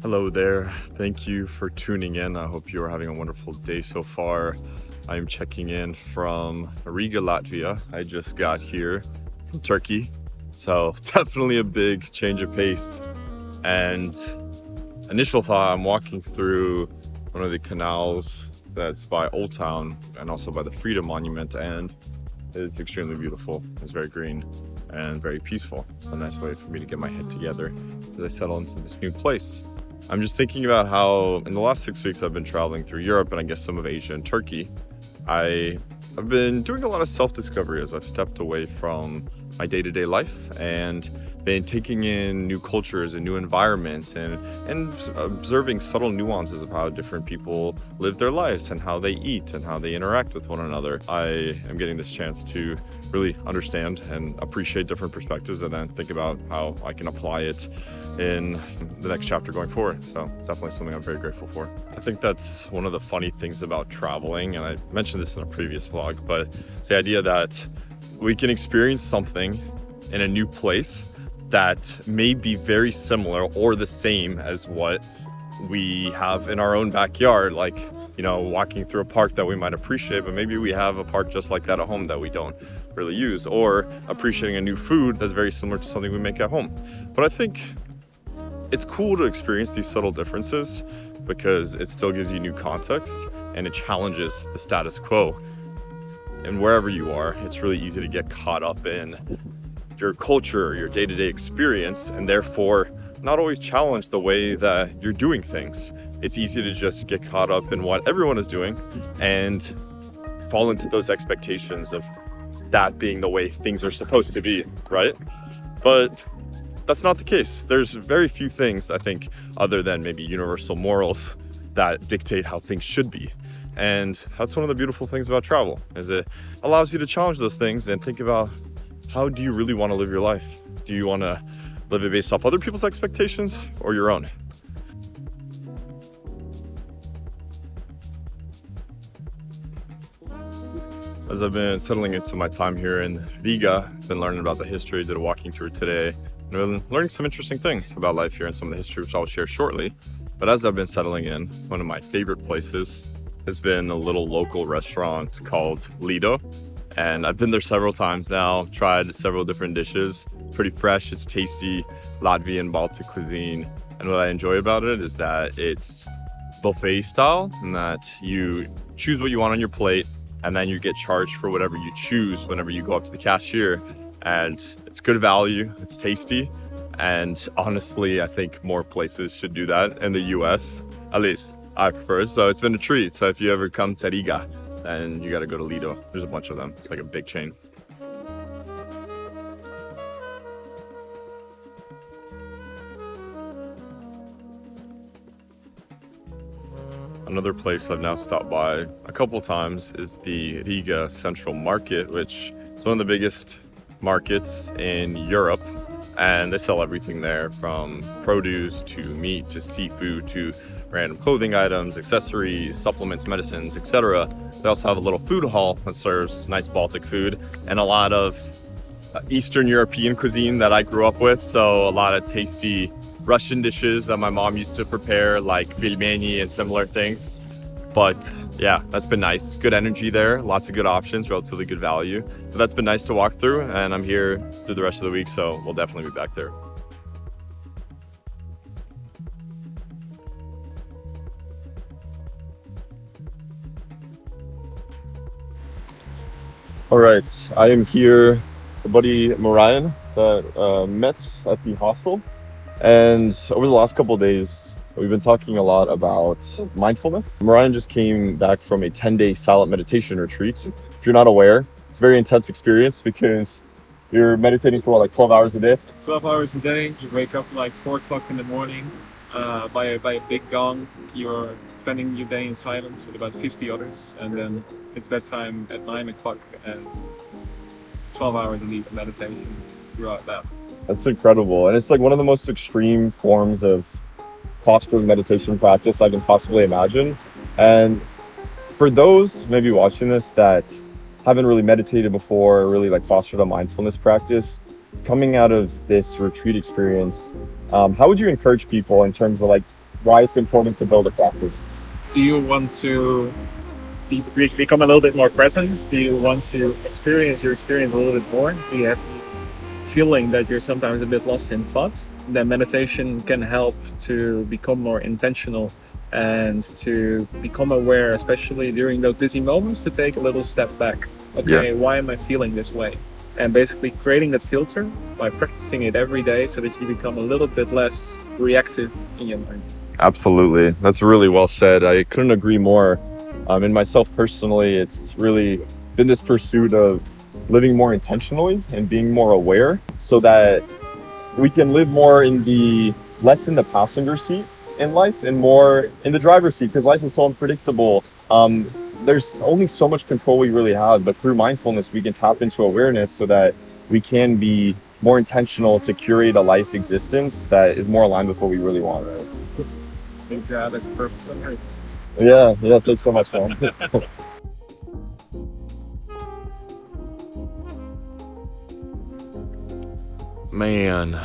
Hello there. Thank you for tuning in. I hope you are having a wonderful day so far. I'm checking in from Riga, Latvia. I just got here from Turkey, so definitely a big change of pace. And initial thought, I'm walking through one of the canals that's by Old Town and also by the Freedom Monument, and it's extremely beautiful. It's very green and very peaceful. It's a nice way for me to get my head together as I settle into this new place. I'm just thinking about how in the last 6 weeks I've been traveling through Europe and I guess some of Asia and Turkey. I've been doing a lot of self-discovery as I've stepped away from my day-to-day life and been taking in new cultures and new environments and observing subtle nuances of how different people live their lives and how they eat and how they interact with one another. I am getting this chance to really understand and appreciate different perspectives and then think about how I can apply it in the next chapter going forward. So it's definitely something I'm very grateful for. I think that's one of the funny things about traveling, and I mentioned this in a previous vlog, but it's the idea that we can experience something in a new place that may be very similar or the same as what we have in our own backyard, like, you know, walking through a park that we might appreciate, but maybe we have a park just like that at home that we don't really use, or appreciating a new food that's very similar to something we make at home. But I think it's cool to experience these subtle differences because it still gives you new context and it challenges the status quo. And wherever you are, it's really easy to get caught up in your culture, your day-to-day experience, and therefore not always challenge the way that you're doing things. It's easy to just get caught up in what everyone is doing and fall into those expectations of that being the way things are supposed to be, right? But that's not the case. There's very few things, I think, other than maybe universal morals that dictate how things should be. And that's one of the beautiful things about travel, is it allows you to challenge those things and think about, how do you really want to live your life? Do you want to live it based off other people's expectations or your own? As I've been settling into my time here in Riga, I've been learning about the history, did a walking tour today, and I've been learning some interesting things about life here and some of the history, which I'll share shortly. But as I've been settling in, one of my favorite places has been a little local restaurant called Lido. And I've been there several times now, tried several different dishes. Pretty fresh, it's tasty, Latvian Baltic cuisine. And what I enjoy about it is that it's buffet style, and that you choose what you want on your plate, and then you get charged for whatever you choose whenever you go up to the cashier. And it's good value, it's tasty. And honestly, I think more places should do that in the US, at least I prefer. So it's been a treat. So if you ever come to Riga, then you got to go to Lido. There's a bunch of them. It's like a big chain. Another place I've now stopped by a couple times is the Riga Central Market, which is one of the biggest markets in Europe. And they sell everything there, from produce to meat to seafood to random clothing items, accessories, supplements, medicines, etc. They also have a little food hall that serves nice Baltic food and a lot of Eastern European cuisine that I grew up with. So a lot of tasty Russian dishes that my mom used to prepare, like pelmeni and similar things. But yeah, that's been nice. Good energy there, lots of good options, relatively good value. So that's been nice to walk through, and I'm here through the rest of the week, so we'll definitely be back there. All right, I am here with my buddy Marian that met at the hostel. And over the last couple of days, we've been talking a lot about mindfulness. Marian just came back from a 10-day silent meditation retreat. If you're not aware, it's a very intense experience because you're meditating for like 12 hours a day. 12 hours a day. You wake up like 4 o'clock in the morning by a big gong. You're spending your day in silence with about 50 others, and then it's bedtime at 9 o'clock and 12 hours a deep meditation. throughout that. That's incredible. And it's like one of the most extreme forms of fostering meditation practice I can possibly imagine. And for those maybe watching this that haven't really meditated before, or really like fostered a mindfulness practice, coming out of this retreat experience, how would you encourage people in terms of like why it's important to build a practice? Do you want to become a little bit more present? Do you want to experience your experience a little bit more? Do you have the feeling that you're sometimes a bit lost in thoughts? Then meditation can help to become more intentional and to become aware, especially during those busy moments, to take a little step back. Okay, why am I feeling this way? And basically creating that filter by practicing it every day so that you become a little bit less reactive in your mind. Absolutely. That's really well said. I couldn't agree more. In myself personally, it's really been this pursuit of living more intentionally and being more aware so that we can live more less in the passenger seat in life and more in the driver's seat, because life is so unpredictable. There's only so much control we really have, but through mindfulness, we can tap into awareness so that we can be more intentional to curate a life existence that is more aligned with what we really want. I think that's a perfect summary. Yeah, thanks so much, man. Man,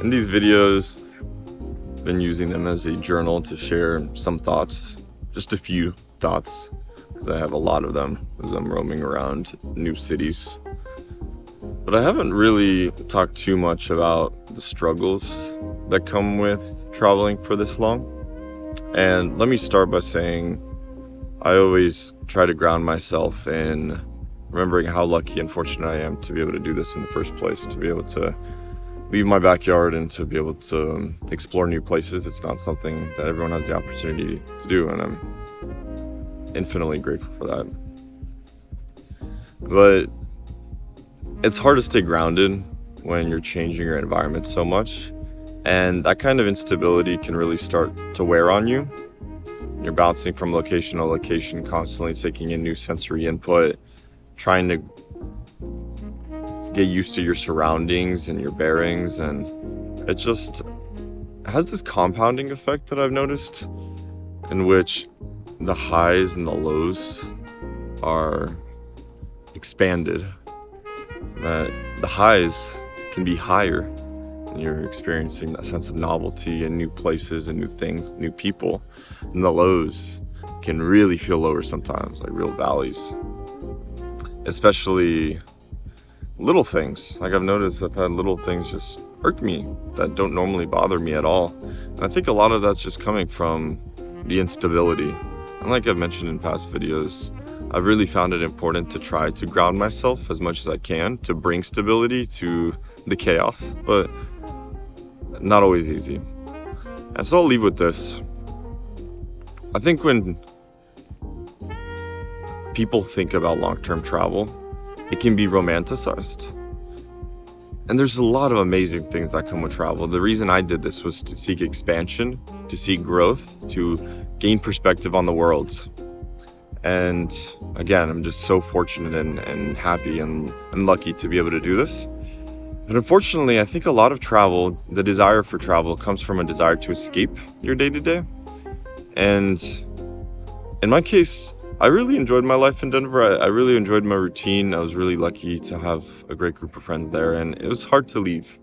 in these videos, I've been using them as a journal to share some thoughts, just a few thoughts, because I have a lot of them as I'm roaming around new cities. But I haven't really talked too much about the struggles that come with traveling for this long. And let me start by saying I always try to ground myself in remembering how lucky and fortunate I am to be able to do this in the first place, to be able to leave my backyard and to be able to explore new places. It's not something that everyone has the opportunity to do, and I'm infinitely grateful for that. But it's hard to stay grounded when you're changing your environment so much, and that kind of instability can really start to wear on you. You're bouncing from location to location, constantly taking in new sensory input, trying to get used to your surroundings and your bearings, and it just has this compounding effect that I've noticed, in which the highs and the lows are expanded. That the highs can be higher, and you're experiencing that sense of novelty and new places and new things, new people, and the lows can really feel lower sometimes, like real valleys. Especially little things. Like I've noticed I've had little things just irk me that don't normally bother me at all. And I think a lot of that's just coming from the instability. And like I've mentioned in past videos, I've really found it important to try to ground myself as much as I can to bring stability to the chaos, but not always easy. And so I'll leave with this. I think when people think about long-term travel, it can be romanticized. And there's a lot of amazing things that come with travel. The reason I did this was to seek expansion, to seek growth, to gain perspective on the world. And again, I'm just so fortunate and happy and lucky to be able to do this. But unfortunately, I think a lot of travel, the desire for travel, comes from a desire to escape your day-to-day. And in my case, I really enjoyed my life in Denver. I really enjoyed my routine. I was really lucky to have a great group of friends there, and it was hard to leave.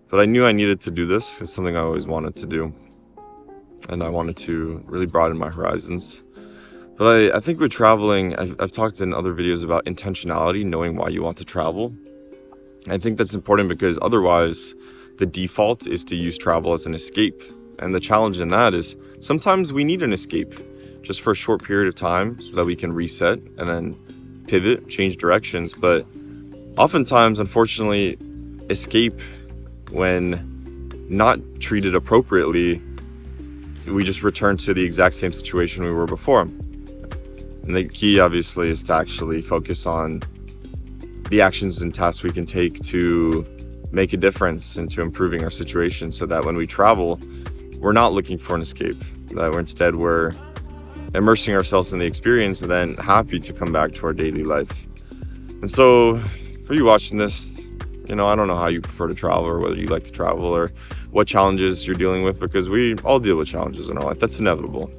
But I knew I needed to do this. It's something I always wanted to do. And I wanted to really broaden my horizons. But I think with traveling, I've talked in other videos about intentionality, knowing why you want to travel. I think that's important because otherwise the default is to use travel as an escape. And the challenge in that is sometimes we need an escape just for a short period of time so that we can reset and then pivot, change directions. But oftentimes, unfortunately, escape, when not treated appropriately, we just return to the exact same situation we were before. And the key, obviously, is to actually focus on the actions and tasks we can take to make a difference into improving our situation, so that when we travel, we're not looking for an escape, that we're immersing ourselves in the experience and then happy to come back to our daily life. And so for you watching this, I don't know how you prefer to travel or whether you like to travel or what challenges you're dealing with, because we all deal with challenges in our life. That's inevitable.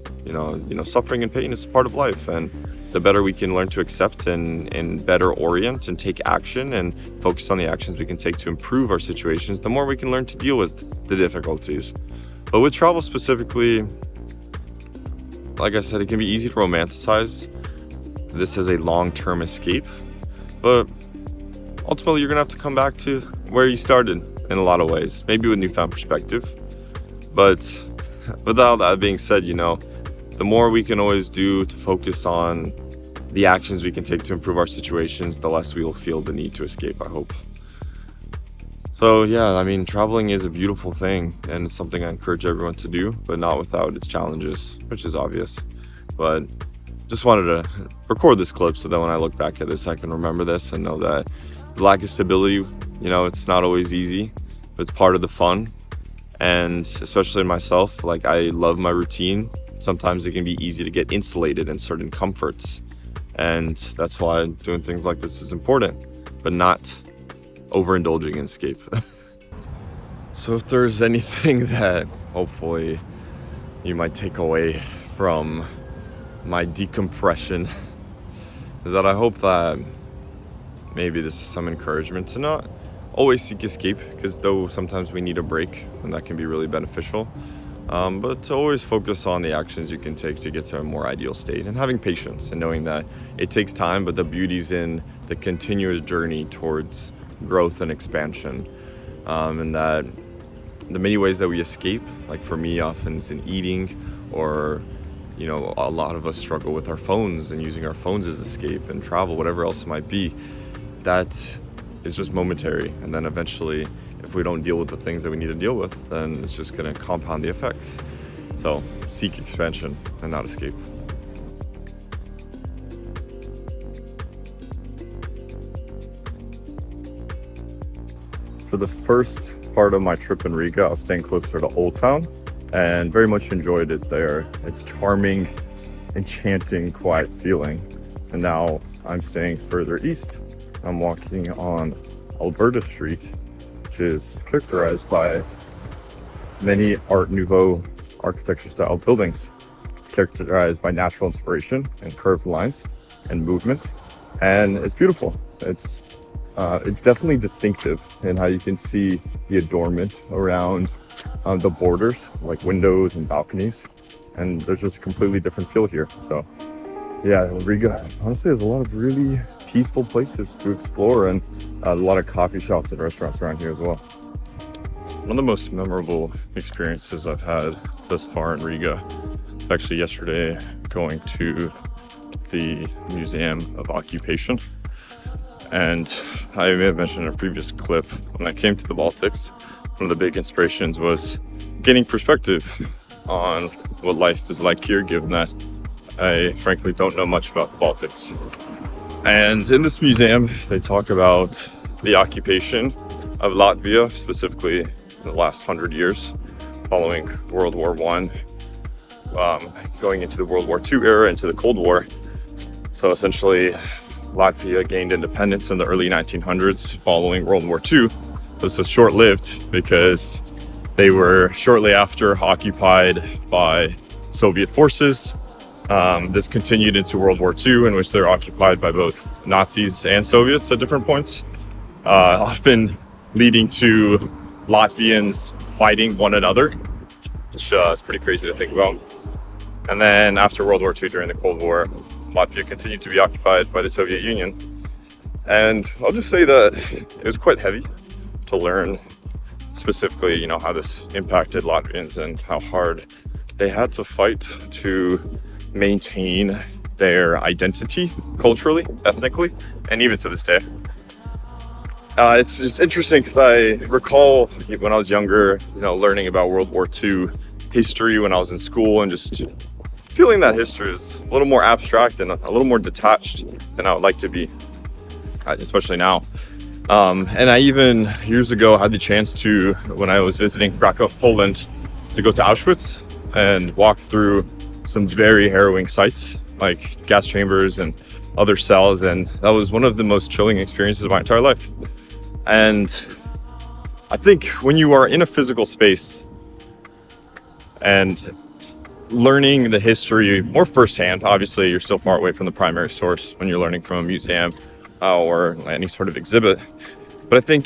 Suffering and pain is part of life, and the better we can learn to accept and better orient and take action and focus on the actions we can take to improve our situations, the more we can learn to deal with the difficulties. But with travel specifically, like I said, it can be easy to romanticize this as a long-term escape, but ultimately you're gonna have to come back to where you started in a lot of ways, maybe with newfound perspective. But without that being said, the more we can always do to focus on the actions we can take to improve our situations, the less we will feel the need to escape, I hope. So yeah, traveling is a beautiful thing, and it's something I encourage everyone to do, but not without its challenges, which is obvious. But just wanted to record this clip so that when I look back at this, I can remember this and know that the lack of stability, it's not always easy, but it's part of the fun. And especially myself, I love my routine. Sometimes it can be easy to get insulated in certain comforts. And that's why doing things like this is important, but not overindulging in escape. So if there's anything that hopefully you might take away from my decompression, is that I hope that maybe this is some encouragement to not always seek escape, because though sometimes we need a break and that can be really beneficial, but to always focus on the actions you can take to get to a more ideal state, and having patience and knowing that it takes time, but the beauty's in the continuous journey towards growth and expansion, and that the many ways that we escape, like for me often it's in eating, or a lot of us struggle with our phones and using our phones as escape, and travel, whatever else it might be, that is just momentary. And then eventually, if we don't deal with the things that we need to deal with, then it's just going to compound the effects. So seek expansion and not escape. For the first part of my trip in Riga, I was staying closer to Old Town and very much enjoyed it there. It's charming, enchanting, quiet feeling. And now I'm staying further east. I'm walking on Alberta Street, which is characterized by many Art Nouveau architecture style buildings. It's characterized by natural inspiration and curved lines and movement, and it's beautiful. It's definitely distinctive in how you can see the adornment around the borders, like windows and balconies, and there's just a completely different feel here. So yeah, Riga honestly has a lot of really peaceful places to explore, and a lot of coffee shops and restaurants around here as well. One of the most memorable experiences I've had thus far in Riga was actually yesterday going to the Museum of Occupation. And I may have mentioned in a previous clip, when I came to the Baltics, one of the big inspirations was gaining perspective on what life is like here, given that I frankly don't know much about the Baltics. And in this museum, they talk about the occupation of Latvia, specifically in the last 100 years, following World War I, going into the World War II era, into the Cold War. So essentially, Latvia gained independence in the early 1900s following World War II. This was short-lived because they were shortly after occupied by Soviet forces. This continued into World War II, in which they're occupied by both Nazis and Soviets at different points, often leading to Latvians fighting one another, which is pretty crazy to think about. And then after World War II, during the Cold War, Latvia continued to be occupied by the Soviet Union. And I'll just say that it was quite heavy to learn specifically, how this impacted Latvians and how hard they had to fight to maintain their identity culturally, ethnically, and even to this day. It's just interesting because I recall when I was younger, learning about World War II history when I was in school, and just feeling that history is a little more abstract and a little more detached than I would like to be, especially now. And I even years ago had the chance to, when I was visiting Krakow, Poland, to go to Auschwitz and walk through some very harrowing sites like gas chambers and other cells, and that was one of the most chilling experiences of my entire life. And I think when you are in a physical space and learning the history more firsthand, obviously you're still far away from the primary source when you're learning from a museum or any sort of exhibit. But I think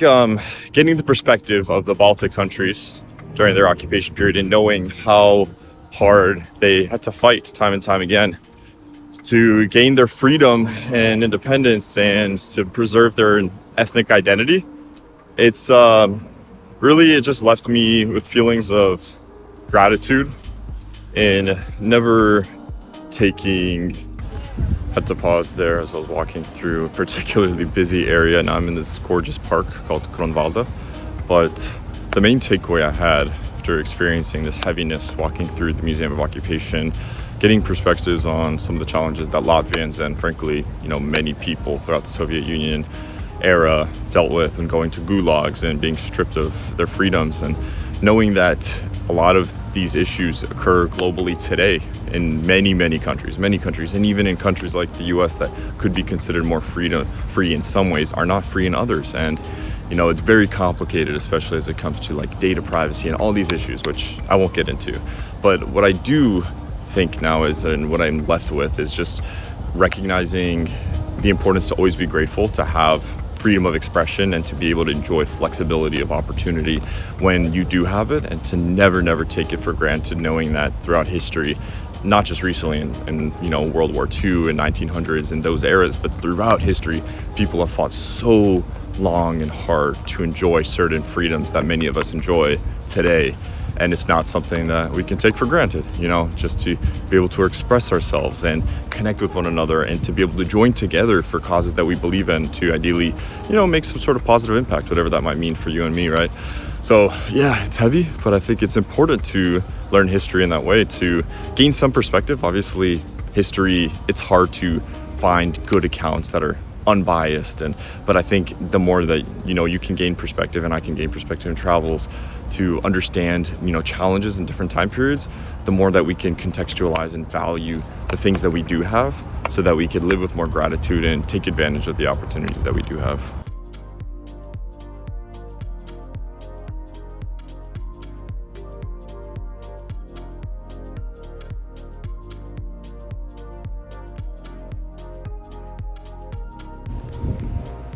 getting the perspective of the Baltic countries during their occupation period and knowing how hard they had to fight time and time again to gain their freedom and independence and to preserve their ethnic identity, it's really, it just left me with feelings of gratitude and never taking. Had to pause there as I was walking through a particularly busy area. Now I'm in this gorgeous park called Kronvalda. But the main takeaway I had after experiencing this heaviness walking through the Museum of Occupation, getting perspectives on some of the challenges that Latvians and frankly, many people throughout the Soviet Union era dealt with, and going to gulags and being stripped of their freedoms, and knowing that a lot of these issues occur globally today in many countries, and even in countries like the US that could be considered more free in some ways are not free in others. And it's very complicated, especially as it comes to like data privacy and all these issues, which I won't get into. But what I do think now is, and what I'm left with, is just recognizing the importance to always be grateful to have freedom of expression and to be able to enjoy flexibility of opportunity when you do have it, and to never take it for granted, knowing that throughout history, not just recently in World War II and 1900s and those eras, but throughout history, people have fought so long and hard to enjoy certain freedoms that many of us enjoy today. And it's not something that we can take for granted, just to be able to express ourselves and connect with one another, and to be able to join together for causes that we believe in, to ideally, make some sort of positive impact, whatever that might mean for you and me, right? So yeah, it's heavy, but I think it's important to learn history in that way to gain some perspective. Obviously, history, it's hard to find good accounts that are unbiased, but I think the more that you can gain perspective, and I can gain perspective in travels, to understand challenges in different time periods, the more that we can contextualize and value the things that we do have, so that we can live with more gratitude and take advantage of the opportunities that we do have.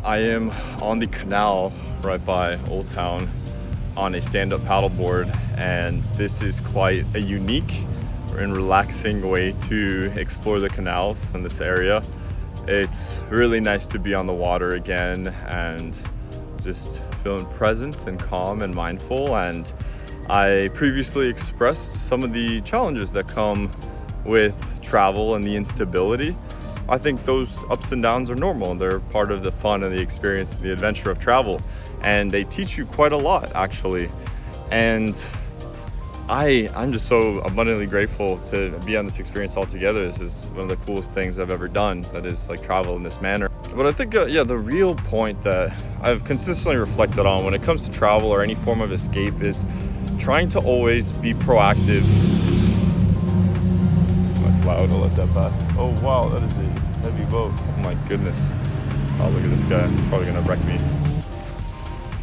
I am on the canal right by Old Town on a stand-up paddleboard, and this is quite a unique and relaxing way to explore the canals in this area. It's really nice to be on the water again and just feeling present and calm and mindful. And I previously expressed some of the challenges that come with travel and the instability. I think those ups and downs are normal. They're part of the fun and the experience and the adventure of travel. And they teach you quite a lot, actually. And I'm just so abundantly grateful to be on this experience altogether. This is one of the coolest things I've ever done, that is like travel in this manner. But I think, the real point that I've consistently reflected on when it comes to travel or any form of escape is trying to always be proactive. That's loud, I'll let that pass. Oh wow, that is a heavy boat. Oh my goodness. Oh, look at this guy, he's probably gonna wreck me.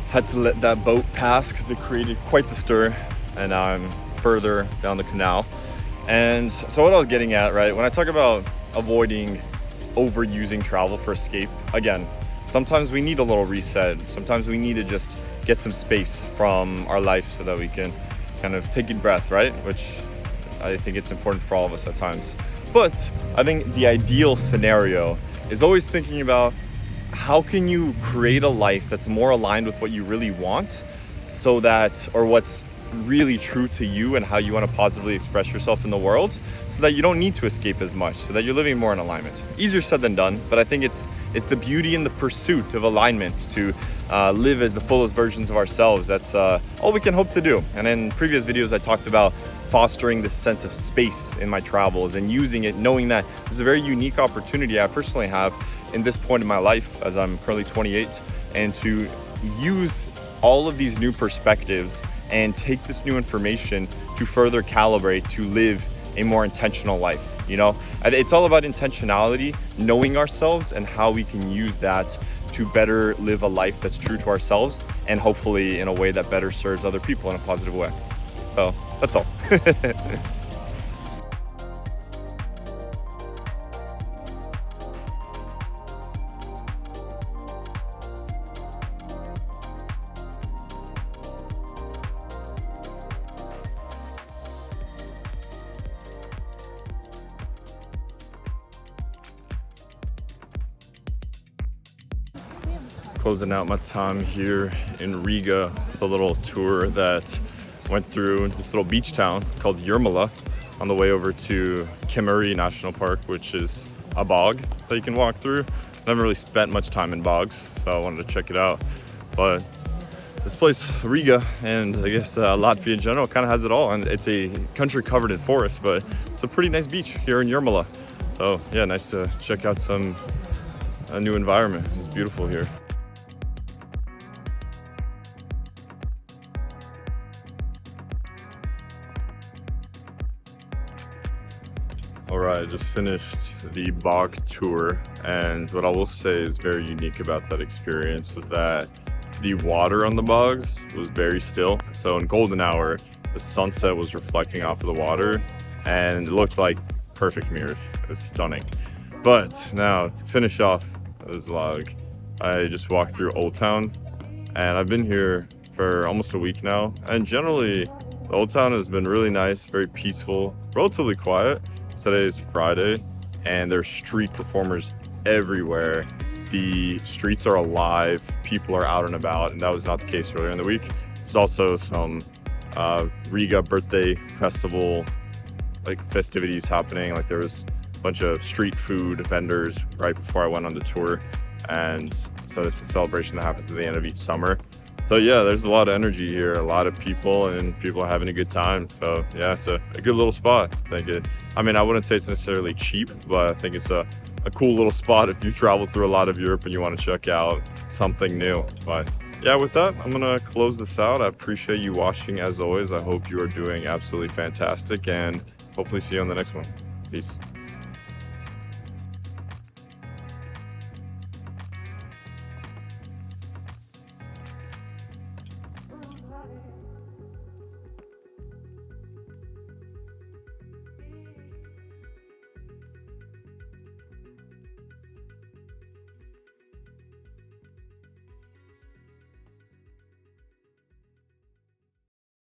Had to let that boat pass because it created quite the stir, and now I'm further down the canal. And so what I was getting at, right, when I talk about avoiding overusing travel for escape, again, sometimes we need a little reset. Sometimes we need to just get some space from our life so that we can kind of take a breath, right? Which I think it's important for all of us at times. But I think the ideal scenario is always thinking about how can you create a life that's more aligned with what you really want, so that, or what's really true to you and how you want to positively express yourself in the world, so that you don't need to escape as much, so that you're living more in alignment. Easier said than done, but I think it's the beauty in the pursuit of alignment, to live as the fullest versions of ourselves. That's all we can hope to do. And in previous videos, I talked about fostering this sense of space in my travels and using it, knowing that this is a very unique opportunity I personally have in this point in my life, as I'm currently 28, and to use all of these new perspectives and take this new information to further calibrate to live a more intentional life. You know, it's all about intentionality, knowing ourselves and how we can use that to better live a life that's true to ourselves, and hopefully in a way that better serves other people in a positive way. So that's all. Closing out my time here in Riga with a little tour that went through this little beach town called Jurmula on the way over to Kemeri National Park, which is a bog that you can walk through. I haven't really spent much time in bogs, so I wanted to check it out. But this place, Riga, and I guess Latvia in general, kind of has it all. And it's a country covered in forest, but it's a pretty nice beach here in Jurmula. So yeah, nice to check out a new environment. It's beautiful here. All right, I just finished the bog tour, and what I will say is very unique about that experience was that the water on the bogs was very still. So in golden hour, the sunset was reflecting off of the water, and it looked like perfect mirrors. It's stunning. But now to finish off this vlog, I just walked through Old Town, and I've been here for almost a week now, and generally the Old Town has been really nice, very peaceful, relatively quiet. Today is Friday, and there's street performers everywhere. The streets are alive, people are out and about, and that was not the case earlier in the week. There's also some Riga birthday festival festivities happening. Like there was a bunch of street food vendors right before I went on the tour, and so this is a celebration that happens at the end of each summer. So yeah, there's a lot of energy here, a lot of people, and people are having a good time. So yeah, it's a good little spot. I mean, I wouldn't say it's necessarily cheap, but I think it's a cool little spot if you travel through a lot of Europe and you want to check out something new. But yeah, with that, I'm gonna close this out. I appreciate you watching as always. I hope you are doing absolutely fantastic, and hopefully see you on the next one. Peace.